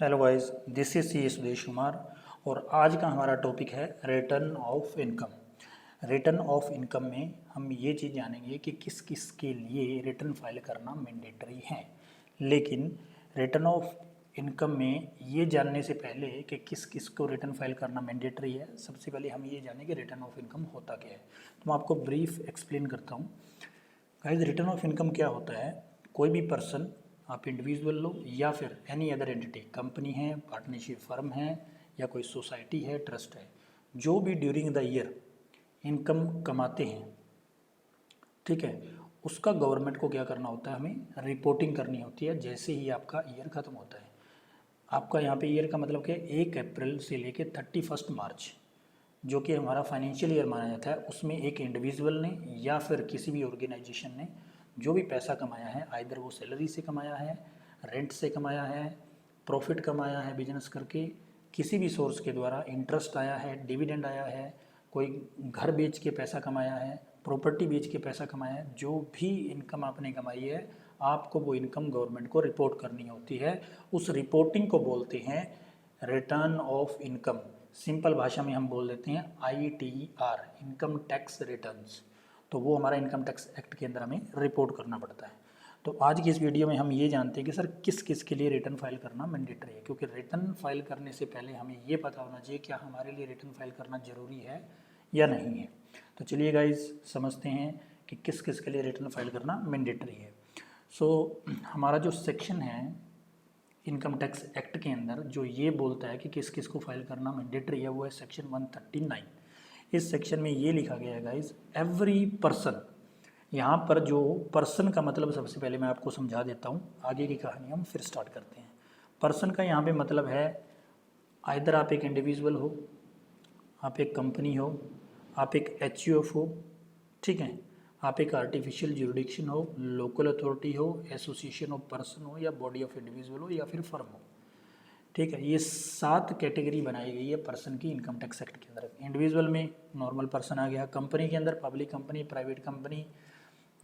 Hello guys, this is C Sudesh Kumar और आज का हमारा टॉपिक है return of income. Return of income में हम ये चीज़ जानेंगे कि किस किस के लिए रिटर्न फाइल करना मैंडेटरी है। लेकिन रिटर्न ऑफ इनकम में ये जानने से पहले कि किस किस को रिटर्न फाइल करना मैंडेटरी है, सबसे पहले हम ये जानें कि रिटर्न ऑफ इनकम होता क्या है। तो मैं आपको ब्रीफ एक्सप्लेन करता हूँ। गाइस, रिटर्न ऑफ इनकम क्या होता है? कोई भी पर्सन, आप इंडिविजुअल लो या फिर एनी अदर एंटिटी, कंपनी है, पार्टनरशिप फर्म है या कोई सोसाइटी है, ट्रस्ट है, जो भी ड्यूरिंग द ईयर इनकम कमाते हैं, ठीक है, उसका गवर्नमेंट को क्या करना होता है? हमें रिपोर्टिंग करनी होती है जैसे ही आपका ईयर ख़त्म होता है। आपका यहाँ पे ईयर का मतलब क्या है? 1 अप्रैल से लेके 31 मार्च, जो कि हमारा फाइनेंशियल ईयर माना जाता है, उसमें एक इंडिविजुअल ने या फिर किसी भी ऑर्गेनाइजेशन ने जो भी पैसा कमाया है, आइदर वो सैलरी से कमाया है, रेंट से कमाया है, प्रॉफिट कमाया है बिजनेस करके, किसी भी सोर्स के द्वारा इंटरेस्ट आया है, डिविडेंड आया है, कोई घर बेच के पैसा कमाया है, प्रॉपर्टी बेच के पैसा कमाया है, जो भी इनकम आपने कमाई है, आपको वो इनकम गवर्नमेंट को रिपोर्ट करनी होती है। उस रिपोर्टिंग को बोलते हैं रिटर्न ऑफ इनकम। सिंपल भाषा में हम बोल देते हैं ITR, इनकम टैक्स रिटर्न्स। तो वो हमारा इनकम टैक्स एक्ट के अंदर हमें रिपोर्ट करना पड़ता है। तो आज की इस वीडियो में हम ये जानते हैं कि सर किस किस के लिए रिटर्न फाइल करना मैंडेटरी है, क्योंकि रिटर्न फाइल करने से पहले हमें ये पता होना चाहिए क्या हमारे लिए रिटर्न फाइल करना ज़रूरी है या नहीं है। तो चलिए गाइज समझते हैं कि किस किस के लिए रिटर्न फाइल करना मैंडेटरी है। हमारा जो सेक्शन है इनकम टैक्स एक्ट के अंदर जो ये बोलता है कि किस किस को फाइल करना मैंडेटरी है, वो है सेक्शन 139। इस सेक्शन में ये लिखा गया है गाइज, एवरी पर्सन। यहाँ पर जो पर्सन का मतलब सबसे पहले मैं आपको समझा देता हूँ, आगे की कहानी हम फिर स्टार्ट करते हैं। पर्सन का यहाँ पे मतलब है आइदर आप एक इंडिविजुअल हो, आप एक कंपनी हो, आप एक HUF हो, ठीक है, आप एक आर्टिफिशियल जुरिडिक्शन हो, लोकल अथॉरिटी हो, एसोसिएशन ऑफ पर्सन हो या बॉडी ऑफ इंडिविजुअल हो या फिर फर्म हो, ठीक है। ये 7 कैटेगरी बनाई गई है पर्सन की इनकम टैक्स एक्ट के अंदर। इंडिविजुअल में नॉर्मल पर्सन आ गया, कंपनी के अंदर public company, private company,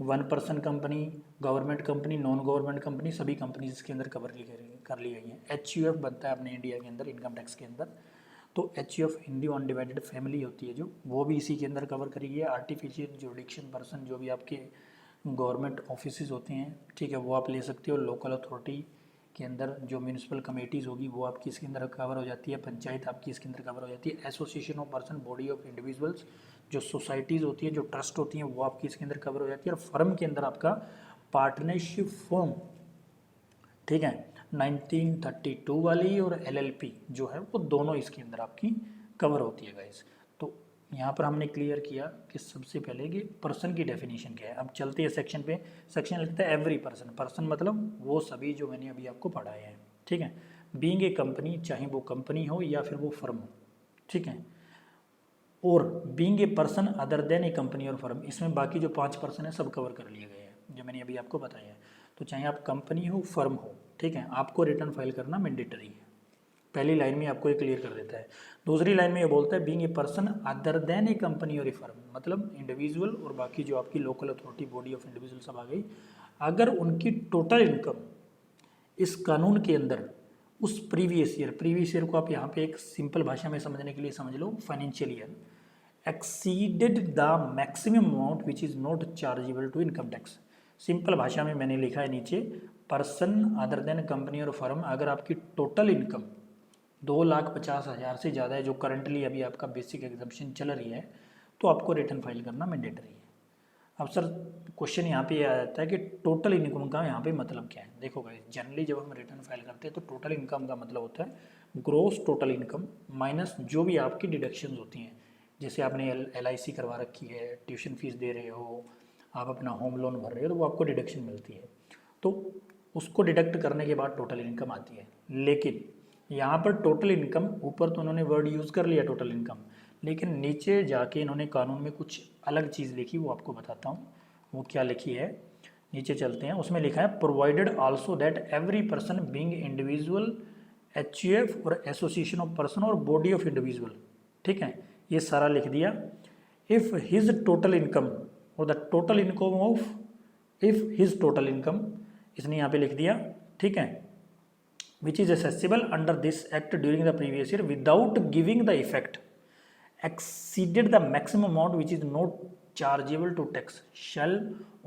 1 person company, government company, non government company, सभी कंपनीज के अंदर कवर कर ली गई हैं। HUF बनता है अपने इंडिया के अंदर इनकम टैक्स के अंदर, तो HUF हिंदी अनडिवाइडेड फैमिली होती है जो, वो भी इसी के अंदर कवर करी गई है। आर्टिफिशियल जुरिडिक्शन पर्सन, जो भी आपके गवर्नमेंट ऑफिस होते हैं, ठीक है, वो आप ले सकते हो। लोकल अथॉरिटी के अंदर जो म्यूनिसिपल कमेटीज़ होगी वो आपकी इसके अंदर कवर हो जाती है। पंचायत आपकी इसके अंदर कवर हो जाती है। Association of person, body of individuals, जो सोसाइटीज़ होती हैं, जो ट्रस्ट होती हैं, वो आपकी इसके अंदर कवर हो जाती है। और फर्म के अंदर आपका पार्टनरशिप फर्म, ठीक है, 1932 वाली और LLP जो है वो दोनों इसके अंदर आपकी कवर होती है गाइस। तो यहाँ पर हमने क्लियर किया कि सबसे पहले कि पर्सन की डेफिनेशन क्या है। अब चलते हैं सेक्शन पे। सेक्शन लिखता है एवरी पर्सन। पर्सन मतलब वो सभी जो मैंने अभी आपको पढ़ाए हैं, ठीक है। बीइंग ए कंपनी, चाहे वो कंपनी हो या फिर वो फर्म हो, ठीक है। और being a person other than a company और फर्म, इसमें बाकी जो 5 पर्सन है सब कवर कर लिए गए हैं जो मैंने अभी आपको बताया है। तो चाहे आप कंपनी हो, फर्म हो, ठीक है, आपको रिटर्न फाइल करना मैंडेटरी है। पहली लाइन में आपको ये क्लियर कर देता है। दूसरी लाइन में ये बोलता है being a person other than a company और ए फर्म, मतलब इंडिविजुअल और बाकी जो आपकी local authority, body of individual सब आ गई, अगर उनकी टोटल इनकम इस कानून के अंदर उस प्रीवियस ईयर को आप यहाँ पे एक सिंपल भाषा में समझने के लिए समझ लो financial year, exceeded the maximum amount which is not chargeable to income tax. Simple भाषा में मैंने लिखा है नीचे, पर्सन अदर देन कंपनी और फर्म, अगर आपकी टोटल इनकम 2,50,000 से ज़्यादा है, जो करंटली अभी आपका बेसिक एग्जाम्पशन चल रही है, तो आपको रिटर्न फाइल करना मैंडेटरी है। अब सर क्वेश्चन यहाँ पे आ जाता है कि टोटल इनकम का यहाँ पे मतलब क्या है। देखो गाइस, जनरली जब हम रिटर्न फाइल करते हैं तो टोटल इनकम का मतलब होता है ग्रोस टोटल इनकम माइनस जो भी आपकी डिडक्शंस होती हैं। जैसे आपने LIC करवा रखी है, ट्यूशन फीस दे रहे हो, आप अपना होम लोन भर रहे हो, तो वो आपको डिडक्शन मिलती है, तो उसको डिडक्ट करने के बाद टोटल इनकम आती है। लेकिन यहाँ पर टोटल इनकम, ऊपर तो उन्होंने वर्ड यूज़ कर लिया टोटल इनकम, लेकिन नीचे जाके इन्होंने कानून में कुछ अलग चीज़ लिखी, वो आपको बताता हूँ वो क्या लिखी है। नीचे चलते हैं, उसमें लिखा है provided also that every person being individual, HUF और एसोसिएशन ऑफ पर्सन और बॉडी ऑफ इंडिविजुअल, ठीक है, ये सारा लिख दिया। इफ़ हिज टोटल इनकम और the total income of, if his total income, इसने यहाँ पे लिख दिया, ठीक है, which is assessable under this act during the previous year without giving the effect exceeded the maximum amount which is not chargeable to tax shall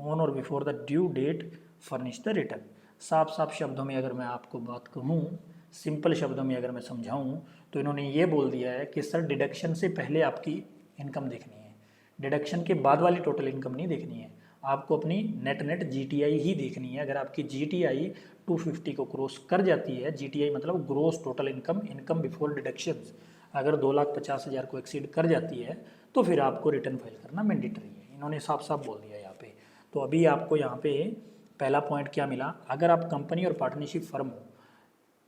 on or before the due date furnish the return। साफ साफ शब्दों में अगर मैं आपको बात कहूँ, simple शब्दों में अगर मैं समझाऊँ, तो इन्होंने ये बोल दिया है कि सर डिडक्शन से पहले आपकी इनकम देखनी है, डिडक्शन के बाद वाली टोटल इनकम नहीं देखनी है, आपको अपनी नेट जीटीआई ही देखनी है। अगर आपकी जीटीआई 250 को क्रॉस कर जाती है, जीटीआई मतलब gross total income, income before deductions, अगर 2,50,000 को एक्सीड कर जाती है तो फिर आपको रिटर्न फाइल करना मैंडेटरी है। इन्होंने साफ साफ बोल दिया यहाँ पे। तो अभी आपको यहाँ पे पहला पॉइंट क्या मिला, अगर आप कंपनी और पार्टनरशिप फर्म हो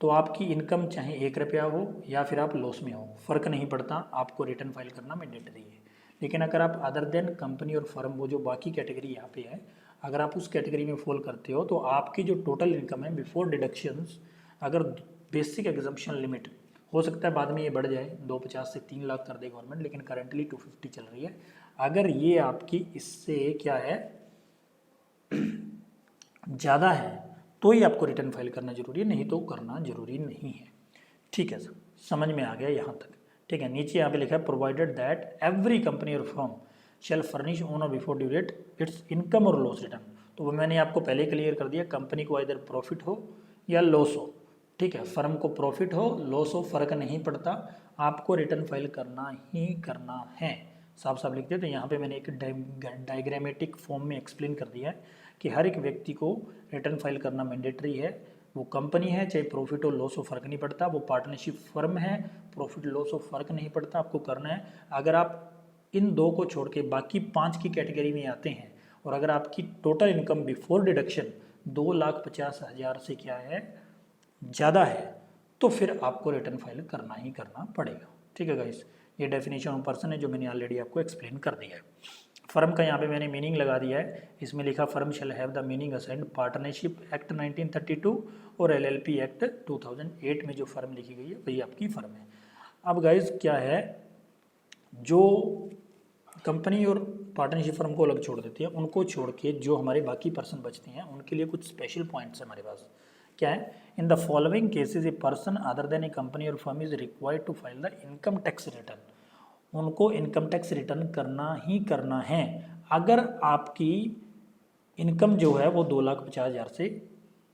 तो आपकी इनकम चाहे 1 रुपया हो या फिर आप लॉस में हो, फ़र्क नहीं पड़ता, आपको रिटर्न फाइल करना मैंडेटरी है। लेकिन अगर आप अदर देन कंपनी और फर्म, वो जो बाकी कैटेगरी यहाँ पे है, अगर आप उस कैटेगरी में फॉल करते हो तो आपकी जो टोटल इनकम है बिफोर डिडक्शंस, अगर बेसिक एग्जम्पशन लिमिट हो सकता है बाद में ये बढ़ जाए, 250 से 3 लाख कर दे गवर्नमेंट, लेकिन करंटली 250 चल रही है, अगर ये आपकी इससे क्या है ज़्यादा है तो ही आपको रिटर्न फाइल करना जरूरी है, नहीं तो करना जरूरी नहीं है। ठीक है सर, समझ में आ गया यहाँ तक। ठीक है, नीचे यहाँ पे लिखा है प्रोवाइडेड दैट एवरी कंपनी और firm shall furnish on or before due date its income or loss return. तो वो मैंने आपको पहले क्लियर कर दिया, कंपनी को इधर प्रॉफिट हो या लॉस हो, ठीक है, फर्म को प्रॉफिट हो लॉस हो फ़र्क नहीं पड़ता, आपको रिटर्न फाइल करना ही करना है। साफ साफ लिखते हैं। तो यहाँ पे मैंने एक डायग्रामेटिक फॉर्म में एक्सप्लेन कर दिया है कि हर एक व्यक्ति को रिटर्न फाइल करना मैंडेटरी है। वो कंपनी है, चाहे प्रॉफिट हो लॉस हो फ़र्क नहीं पड़ता, वो पार्टनरशिप फर्म है, प्रॉफिट लॉस हो फ़र्क नहीं पड़ता, आपको करना है। अगर आप इन 2 को छोड़ के बाकी 5 की कैटेगरी में आते हैं और अगर आपकी टोटल इनकम बिफोर डिडक्शन 2,50,000 से क्या है ज़्यादा है, तो फिर आपको रिटर्न फाइल करना ही करना पड़ेगा। ठीक है गाइस, ये डेफिनेशन ऑफ पर्सन है जो मैंने ऑलरेडी आपको एक्सप्लेन कर दिया है। फर्म का यहाँ पे मैंने मीनिंग लगा दिया है, इसमें लिखा firm shall have the meaning assigned partnership act 1932 और एलएलपी एक्ट 2008 में जो फर्म लिखी गई है वही आपकी फर्म है। अब गाइस क्या है, जो कंपनी और पार्टनरशिप फर्म को अलग छोड़ देती है, उनको छोड़ के जो हमारे बाकी पर्सन बचते हैं उनके लिए कुछ स्पेशल पॉइंट्स है हमारे पास। क्या है, in the following cases a person other than a company और firm is required to file the income tax return. उनको इनकम टैक्स रिटर्न करना ही करना है अगर आपकी इनकम जो है वो 2,50,000 से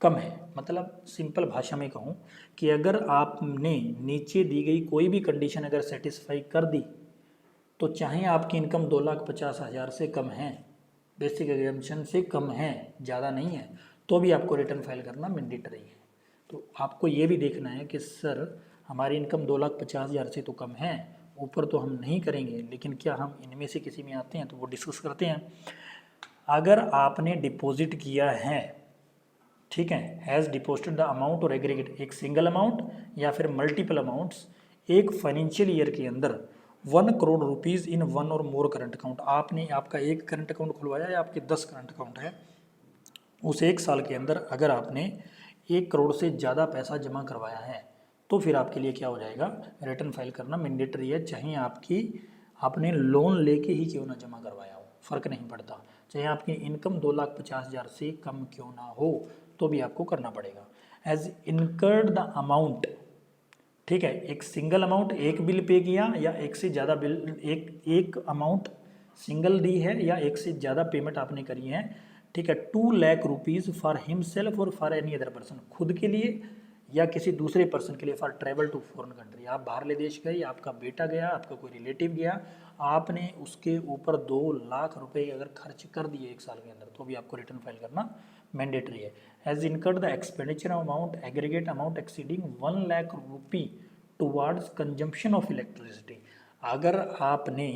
कम है। मतलब सिंपल भाषा में कहूँ कि अगर आपने नीचे दी गई कोई भी कंडीशन अगर सेटिस्फाई कर दी, तो चाहे आपकी इनकम 2,50,000 से कम है, बेसिक एग्जाम्पशन से कम है, ज़्यादा नहीं है, तो भी आपको रिटर्न फाइल करना मैंडेटरी है। तो आपको ये भी देखना है कि सर हमारी इनकम 2,50,000 से तो कम है, ऊपर तो हम नहीं करेंगे, लेकिन क्या हम इनमें से किसी में आते हैं, तो वो डिस्कस करते हैं। अगर आपने डिपॉजिट किया है, ठीक है, हैज़ डिपॉजिटेड द अमाउंट और एग्रीगेट, एक सिंगल अमाउंट या फिर मल्टीपल अमाउंट्स एक फाइनेंशियल ईयर के अंदर 1 करोड़ रुपीज़ इन 1 और मोर करंट अकाउंट, आपने आपका एक करंट अकाउंट खुलवाया या आपके 10 करंट अकाउंट है, उस 1 साल के अंदर अगर आपने 1 करोड़ से ज़्यादा पैसा जमा करवाया है, तो फिर आपके लिए क्या हो जाएगा, रिटर्न फाइल करना मैंडेटरी है। चाहे आपने लोन लेके ही क्यों ना जमा करवाया हो, फ़र्क नहीं पड़ता, चाहे आपकी इनकम 2,50,000 से कम क्यों ना हो, तो भी आपको करना पड़ेगा। एज इनकर्ड द अमाउंट, ठीक है, एक सिंगल अमाउंट एक बिल पे किया या एक से ज़्यादा बिल, एक अमाउंट सिंगल दी है या एक से ज़्यादा पेमेंट आपने करी है, ठीक है, 2 lakh rupees for himself or for any other person, खुद के लिए या किसी दूसरे पर्सन के लिए, for travel to foreign country, आप बाहरले देश गए, आपका बेटा गया, आपका कोई रिलेटिव गया, आपने उसके ऊपर 2 लाख रुपए अगर खर्च कर दिए 1 साल के अंदर, तो भी आपको रिटर्न फाइल करना मैंडेटरी है। Has incurred the expenditure amount aggregate amount exceeding 1 lakh rupee towards consumption of electricity, अगर आपने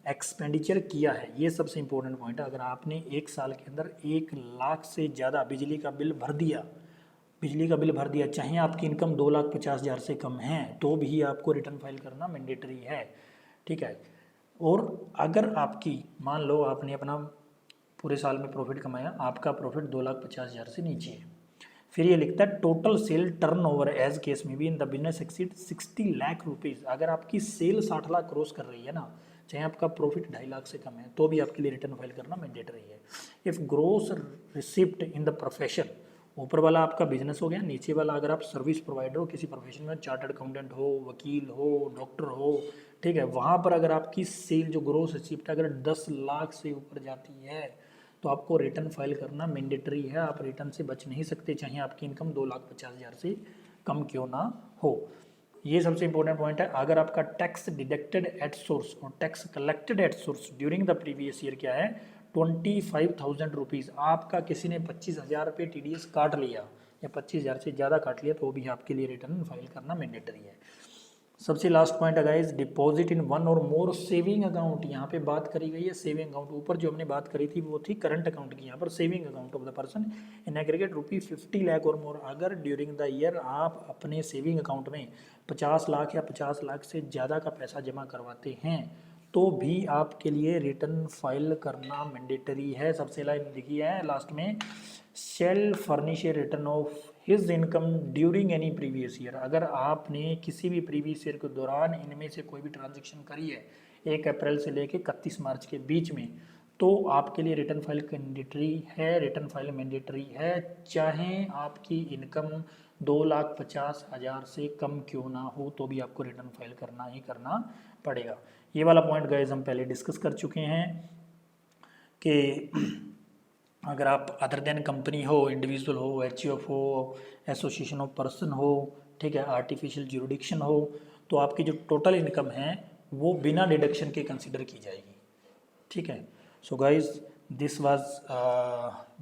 एक्सपेंडिचर किया है, ये सबसे इंपॉर्टेंट पॉइंट है, अगर आपने 1 साल के अंदर 1 लाख से ज़्यादा बिजली का बिल भर दिया, चाहे आपकी इनकम 2,50,000 से कम है, तो भी आपको रिटर्न फाइल करना मैंडेटरी है। ठीक है, और अगर आपकी मान लो आपने अपना पूरे साल में प्रॉफिट कमाया, आपका प्रॉफिट 2,50,000 से नीचे है, फिर ये लिखता है total sale turnover as case may be in the business exceed 60 lakh rupees, अगर आपकी सेल 60 लाख क्रॉस कर रही है ना, चाहे आपका प्रॉफिट 2.5 लाख से कम है, तो भी आपके लिए रिटर्न फाइल करना मैंडेटरी है। If gross receipt in the profession ऊपर वाला आपका बिजनेस हो गया, नीचे वाला अगर आप सर्विस प्रोवाइडर हो किसी प्रोफेशन में, चार्टर्ड अकाउंटेंट हो, वकील हो, डॉक्टर हो, ठीक है, वहाँ पर अगर आपकी सेल जो ग्रोस रिसिप्ट अगर 10 लाख से ऊपर जाती है तो आपको रिटर्न फाइल करना मैंडेटरी है। आप रिटर्न से बच नहीं सकते, चाहे आपकी इनकम 2,50,000 से कम क्यों ना हो। ये सबसे इंपॉर्टेंट पॉइंट है। अगर आपका टैक्स डिडक्टेड एट सोर्स और tax collected at source during the previous year क्या है 25,000 रुपीज़, आपका किसी ने 25,000 रुपये TDS काट लिया या 25,000 से ज़्यादा काट लिया तो भी आपके लिए रिटर्न फाइल करना मैंडेटरी है। सबसे लास्ट पॉइंट है गाइस, डिपॉजिट इन वन और मोर सेविंग अकाउंट। यहाँ पे बात करी गई है सेविंग अकाउंट, ऊपर जो हमने बात करी थी वो थी करंट अकाउंट की, यहाँ पर saving account of the person in aggregate ₹50 lakh और मोर। अगर ड्यूरिंग द ईयर आप अपने सेविंग अकाउंट में 50 लाख या 50 लाख से ज़्यादा का पैसा जमा करवाते हैं तो भी आपके लिए रिटर्न फाइल करना मैंडेटरी है। सबसे लाइन लिखी है लास्ट में, shell furnish A return of his income during any previous year. अगर आपने किसी भी प्रीवियस ईयर के दौरान इनमें से कोई भी ट्रांजेक्शन करी है 1 अप्रैल से लेकर 31 मार्च के बीच में तो आपके लिए रिटर्न फाइल मैंडेटरी है। रिटर्न फाइल मैंडेटरी है चाहे आपकी इनकम 2,50,000 से कम क्यों ना हो तो भी आपको रिटर्न फाइल करना ही करना पड़ेगा। ये वाला पॉइंट गाइस हम पहले डिस्कस कर चुके हैं कि अगर आप अदर देन कंपनी हो, इंडिविजुअल हो, HUF हो, एसोसिएशन ऑफ पर्सन हो, ठीक है, आर्टिफिशियल ज्यूरिडिक्शन हो, तो आपकी जो टोटल इनकम है वो बिना डिडक्शन के कंसिडर की जाएगी। ठीक है, so guys this was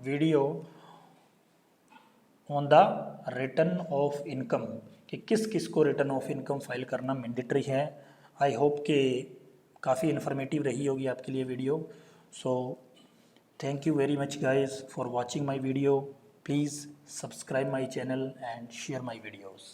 video on the return of income कि किस किस को रिटर्न ऑफ इनकम फाइल करना मैंडेटरी है। आई होप कि काफ़ी इन्फॉर्मेटिव रही होगी आपके लिए video. So thank you very much guys for watching my video. Please subscribe my channel and share my videos.